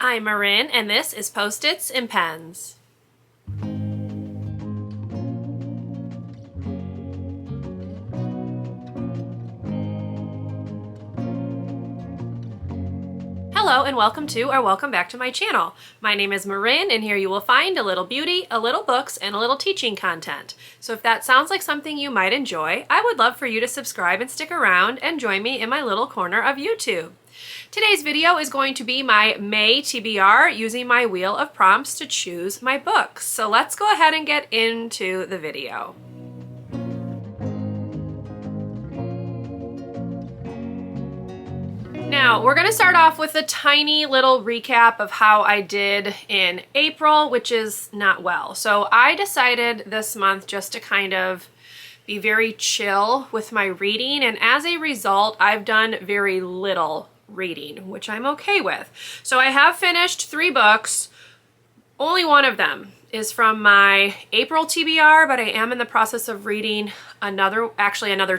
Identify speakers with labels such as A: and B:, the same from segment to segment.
A: I'm Marin, and this is Post-its and Pens. Hello and welcome to or welcome back to my channel. My name is Marin, and here you will find a little beauty, a little books, and a little teaching content. So if that sounds like something you might enjoy, I would love for you to subscribe and stick around and join me in my little corner of YouTube. Today's video is going to be my May TBR using my wheel of prompts to choose my books. So let's go ahead and get into the video. Now, we're going to start off with a tiny little recap of how I did in April, which is not well. So I decided this month just to kind of be very chill with my reading, and as a result, I've done very little reading, which I'm okay with. So I have finished 3 books. Only one of them is from my April TBR, but I am in the process of reading another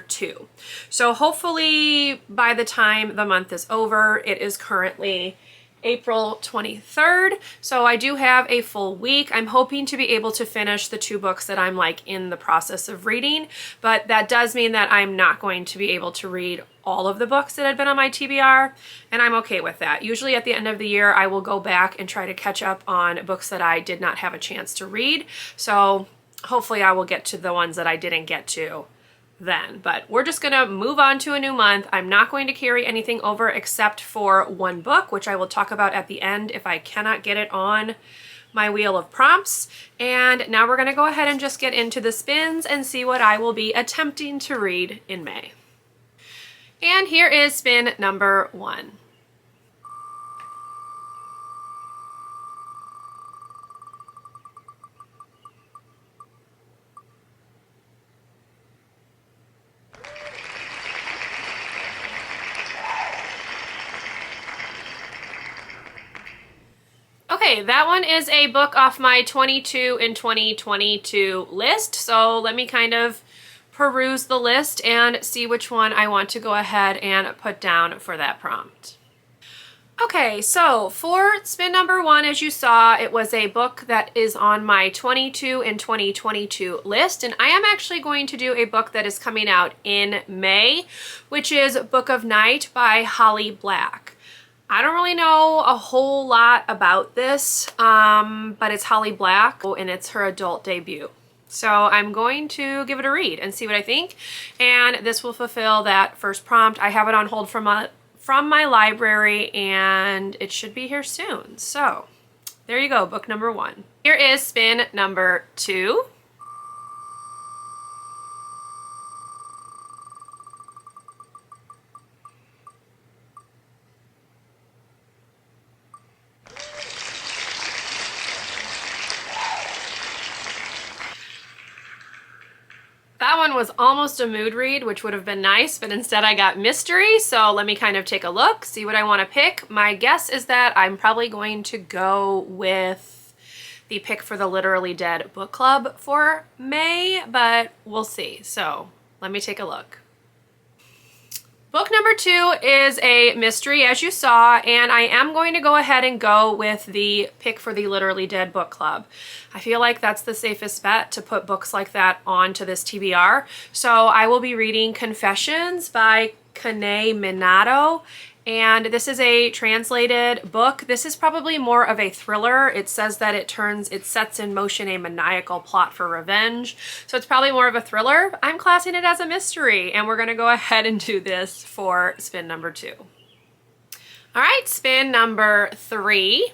A: 2. So hopefully by the time the month is over, it is currently April 23rd. So I do have a full week. I'm hoping to be able to finish the 2 books that I'm in the process of reading, but that does mean that I'm not going to be able to read all of the books that had been on my TBR, and I'm okay with that. Usually at the end of the year, I will go back and try to catch up on books that I did not have a chance to read. So hopefully I will get to the ones that I didn't get to then. But we're just gonna move on to a new month. I'm not going to carry anything over except for 1 book, which I will talk about at the end if I cannot get it on my wheel of prompts. And now we're gonna go ahead and just get into the spins and see what I will be attempting to read in May. And here is spin number 1. Okay, that one is a book off my 22 in 2022 list. So let me kind of peruse the list and see which one I want to go ahead and put down for that prompt. Okay, so for spin number 1, as you saw, it was a book that is on my 22 in 2022 list, and I am actually going to do a book that is coming out in May, which is Book of Night by Holly Black. I don't really know a whole lot about this, but it's Holly Black, and it's her adult debut. So I'm going to give it a read and see what I think, and this will fulfill that first prompt. I have it on hold from my library, and it should be here soon. So there you go, book number 1. Here is spin number 2. That one was almost a mood read, which would have been nice, but instead I got mystery. So let me kind of take a look, see what I want to pick. My guess is that I'm probably going to go with the pick for the Literally Dead book club for May, but we'll see. So let me take a look. Book number 2 is a mystery, as you saw, and I am going to go ahead and go with the pick for the Literally Dead book club. I feel like that's the safest bet to put books like that onto this TBR. So I will be reading Confessions by Kenae Minato, and this is a translated book. This is probably more of a thriller. It says that it sets in motion a maniacal plot for revenge. So it's probably more of a thriller. I'm classing it as a mystery, and we're gonna go ahead and do this for spin number 2. All right, spin number 3.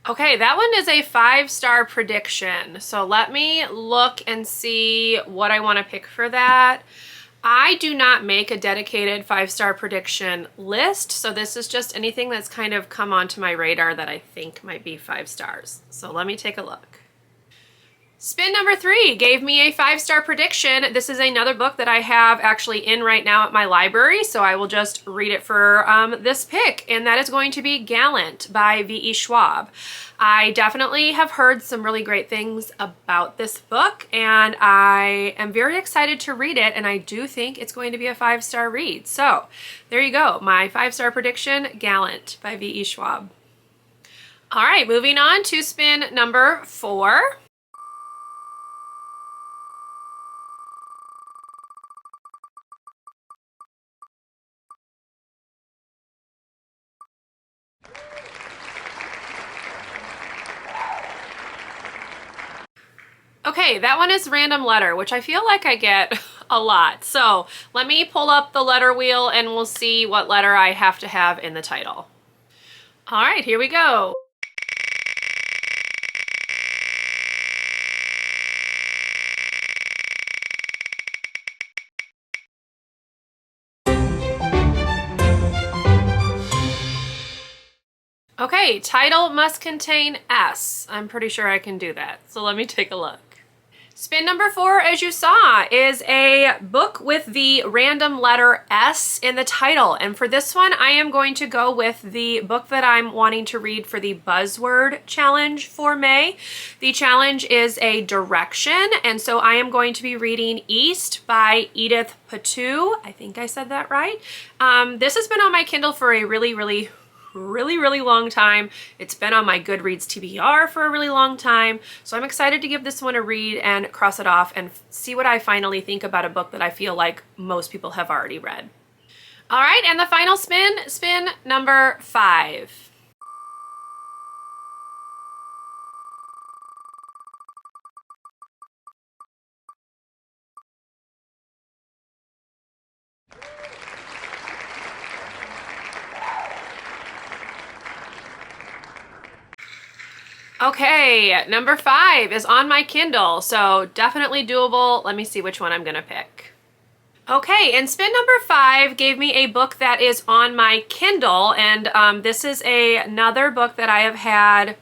A: Okay, that one is a 5-star prediction. So let me look and see what I want to pick for that. I do not make a dedicated 5-star prediction list, so this is just anything that's kind of come onto my radar that I think might be 5 stars. So let me take a look. Spin number 3 gave me a 5-star prediction. This is another book that I have actually in right now at my library, so I will just read it for this pick, and that is going to be Gallant by VE Schwab. I definitely have heard some really great things about this book, and I am very excited to read it, and I do think it's going to be a 5-star read. So there you go, my 5-star prediction, Gallant by VE Schwab. All right, moving on to spin number 4. Okay, that one is random letter, which I feel like I get a lot. So let me pull up the letter wheel and we'll see what letter I have to have in the title. All right, here we go. Okay, title must contain S. I'm pretty sure I can do that. So let me take a look. Spin number 4, as you saw, is a book with the random letter S in the title. And for this one, I am going to go with the book that I'm wanting to read for the Buzzword Challenge for May. The challenge is a direction, and so I am going to be reading East by Edith Pattou. I think I said that right. This has been on my Kindle for a really long time. It's been on my Goodreads TBR for a really long time. So I'm excited to give this one a read and cross it off and see what I finally think about a book that I feel like most people have already read. All right, and the final spin number 5. Okay, number 5 is on my Kindle, so definitely doable. Let me see which one I'm gonna pick. Okay, and spin number 5 gave me a book that is on my Kindle, and this is another book that I have had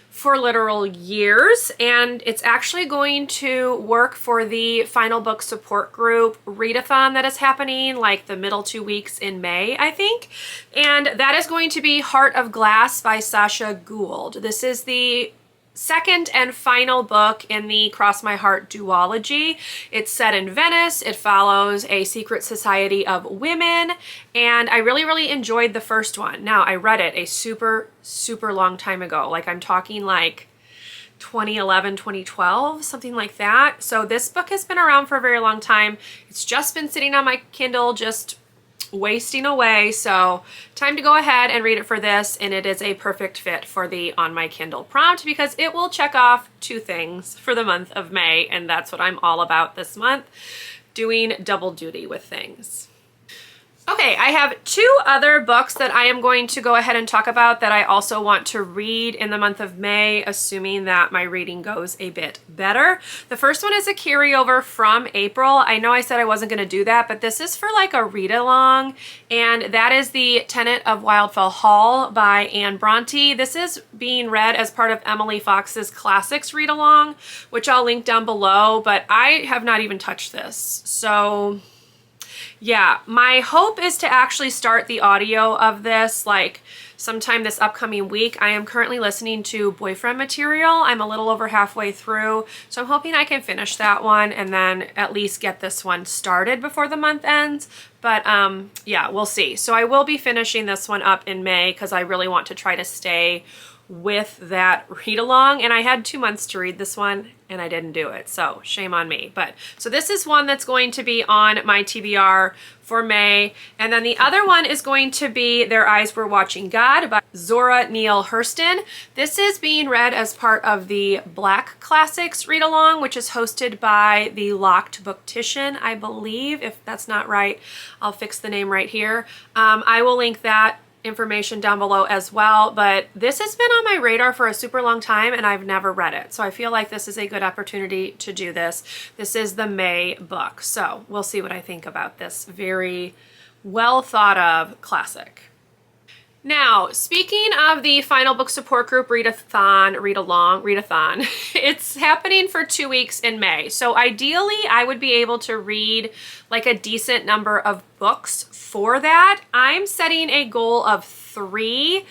A: for literal years, and it's actually going to work for the final book support group readathon that is happening like the middle 2 weeks in May, I think. And that is going to be Heart of Glass by Sasha Gould. This is the second and final book in the Cross My Heart duology. It's set in Venice. It follows a secret society of women, and I really enjoyed the first one. Now, I read it a super long time ago. Like, I'm talking like 2011, 2012, something like that. So this book has been around for a very long time. It's just been sitting on my Kindle, just wasting away, so time to go ahead and read it for this, and it is a perfect fit for the on my Kindle prompt because it will check off 2 things for the month of May, and that's what I'm all about this month, doing double duty with things. Okay, I have 2 other books that I am going to go ahead and talk about that I also want to read in the month of May, assuming that my reading goes a bit better. The first one is a carryover from April. I know I said I wasn't going to do that, but this is for like a read-along, and that is the Tenant of Wildfell Hall by Bronte. This is being read as part of Emily Fox's Classics read-along, which I'll link down below, but I have not even touched this. So yeah, my hope is to actually start the audio of this like sometime this upcoming week. I am currently listening to Boyfriend Material. I'm a little over halfway through, so I'm hoping I can finish that one and then at least get this one started before the month ends. But yeah, we'll see. So I will be finishing this one up in May because I really want to try to stay with that read along, and I had 2 months to read this one and I didn't do it, so shame on me. But so this is one that's going to be on my TBR for May, and then the other one is going to be Their Eyes Were Watching God by Zora, Neale, Hurston. This is being read as part of the Black Classics read along, which is hosted by the Locked Booktician, I believe. If that's not right, I'll fix the name right here. I will link that information down below as well, but this has been on my radar for a super long time and I've never read it, so I feel like this is a good opportunity to do this. This is the May book, so we'll see what I think about this very well thought of classic. Now, speaking of the final book support group read-along, it's happening for 2 weeks in May. So ideally, I would be able to read like a decent number of books for that. I'm setting a goal of 3.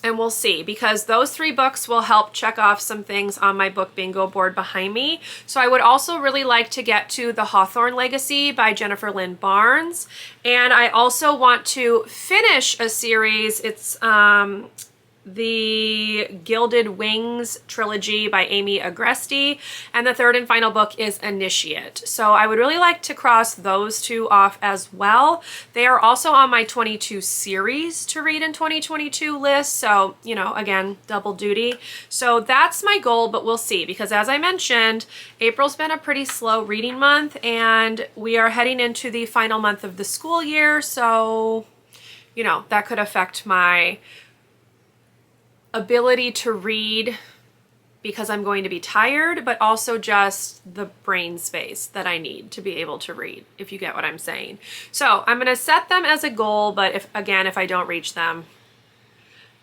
A: And we'll see, because those 3 books will help check off some things on my book bingo board behind me. So I would also really like to get to The Hawthorne Legacy by Jennifer Lynn Barnes. And I also want to finish a series. It's the Gilded Wings trilogy by Aimee Agresti, and the 3rd and final book is Initiate. So I would really like to cross those 2 off as well. They are also on my 22 series to read in 2022 list, so, you know, again, double duty. So that's my goal, but we'll see, because as I mentioned, April's been a pretty slow reading month, and we are heading into the final month of the school year, so, you know, that could affect my ability to read because I'm going to be tired, but also just the brain space that I need to be able to read, if you get what I'm saying. So I'm going to set them as a goal, but if I don't reach them,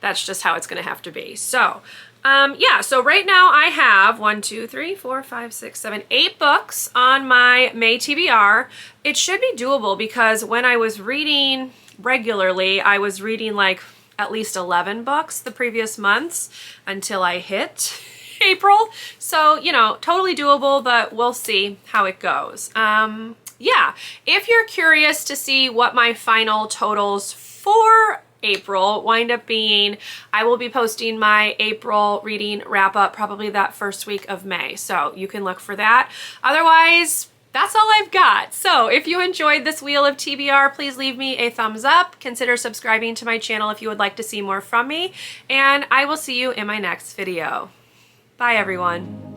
A: that's just how it's going to have to be. So yeah, so right now I have 1, 2, 3, 4, 5, 6, 7, 8 books on my May TBR. It should be doable because when I was reading regularly, I was reading like at least 11 books the previous months until I hit April. So, you know, totally doable, but we'll see how it goes. Yeah, if you're curious to see what my final totals for April wind up being, I will be posting my April reading wrap up probably that first week of May. So you can look for that. Otherwise, that's all I've got. So if you enjoyed this Wheel of TBR, please leave me a thumbs up. Consider subscribing to my channel if you would like to see more from me. And I will see you in my next video. Bye, everyone.